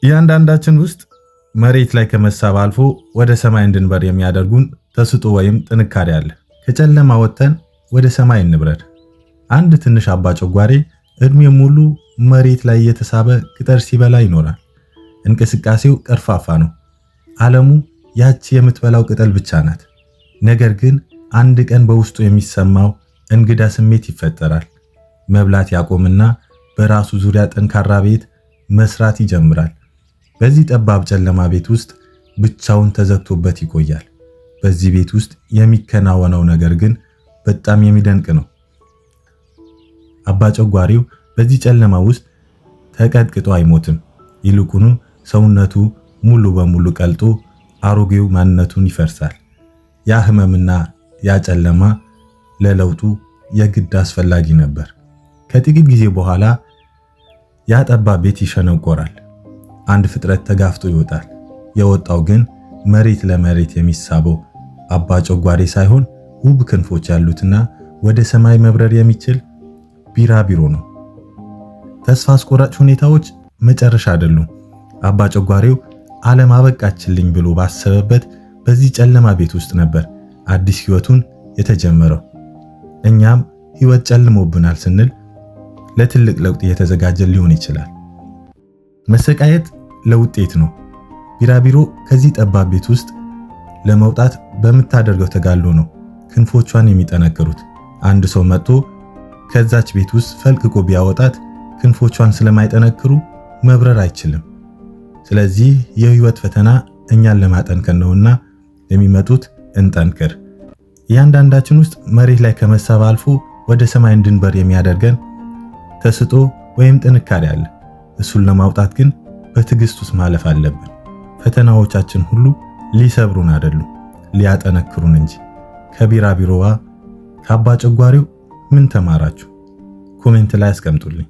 እያንዳንዳችን ውስጥ መሬት ላይ ከመሳብ አልፎ ወደ ሰማይ እንድንበር የሚያደርጉን ተስጦ ወይም ጥንካሬ አለ። ከጨለማ ወጥተን ወደ ሰማይ እንብረር። አንድ ትንሽ አባ ጨጓሬ እድሜው ሙሉ መሬት ላይ እየተሳበ ቅጠል ሲበላ ይኖራል። እንቅስቃሴው ቀርፋፋ ነው። ዓለሙ ያቺ የምትበላው ቅጠል ብቻ ናት። ነገር ግን አንድ ቀን በውስጡ የሚሰማው እንግዳ ስሜት ይፈጠራል። መብላት ያቆምና በራሱ ዙሪያ ጠንካራ ቤት መስራት ይጀምራል። በዚህ ጠባብ ጨለማ ቤት ውስጥ ብቻውን ተዘግቶበት ይቆያል። በዚህ ቤት ውስጥ የሚከናወነው ነገር ግን በጣም የሚደንቅ ነው። አባ ጨጓሪው በዚህ ጨለማ ውስጥ ተቀጥቅጦ አይሞትም። ይልቁኑ ሰውነቱ ሙሉ በሙሉ ቀልጦ አሮጌው ማንነቱን ይፈርሳል። ያ ህመምና ያ ጨለማ ለለውጡ የግድ አስፈላጊ ነበር። ከጥቂት ጊዜ በኋላ ያ ጠባብ ቤት ይሸነቆራል። አንድ ፍጥረት ተጋፍቶ ይወጣል። የወጣው ግን መሬት ለመሬት የሚሳበው አባ ጨጓሬ ሳይሆን ውብ ክንፎች ያሉትና ወደ ሰማይ መብረር የሚችል ቢራቢሮ ነው። ተስፋ አስቆራጭ ሁኔታዎች መጨረሻ አይደሉም። አባ ጨጓሬው ዓለም አበቃችልኝ ብሎ ባሰበበት በዚህ ጨለማ ቤት ውስጥ ነበር አዲስ ህይወቱን የተጀመረው። እኛም ህይወት ጨልሞብናል ስንል ለትልቅ ለውጥ እየተዘጋጀ ሊሆን ይችላል። መሰቃየት ለውጤት ነው። ቢራቢሮ ከዚህ ጠባብ ቤት ውስጥ ለመውጣት በምታደርገው ተጋድሎ ነው ክንፎቿን የሚጠነክሩት። አንድ ሰው መጥቶ ከዛች ቤት ውስጥ ፈልቅቆ ቢያወጣት ክንፎቿን ስለማይጠነክሩ መብረር አይችልም። ስለዚህ የህይወት ፈተና እኛን ለማጠንከር ነውና የሚመጡት እንጠንክር። እያንዳንዳችን ውስጥ መሬት ላይ ከመሳብ አልፎ ወደ ሰማይ እንድንበር የሚያደርገን ተስጦ ወይም ጥንካሬ አለ። እሱን ለማውጣት ግን በትዕግስት ውስጥ ማለፍ አለብን። ፈተናዎቻችን ሁሉ ሊሰብሩን አይደሉም፣ ሊያጠነክሩን እንጂ። ከቢራቢሮዋ ከአባ ጨጓሬው ምን ተማራችሁ? ኮሜንት ላይ አስቀምጡልኝ።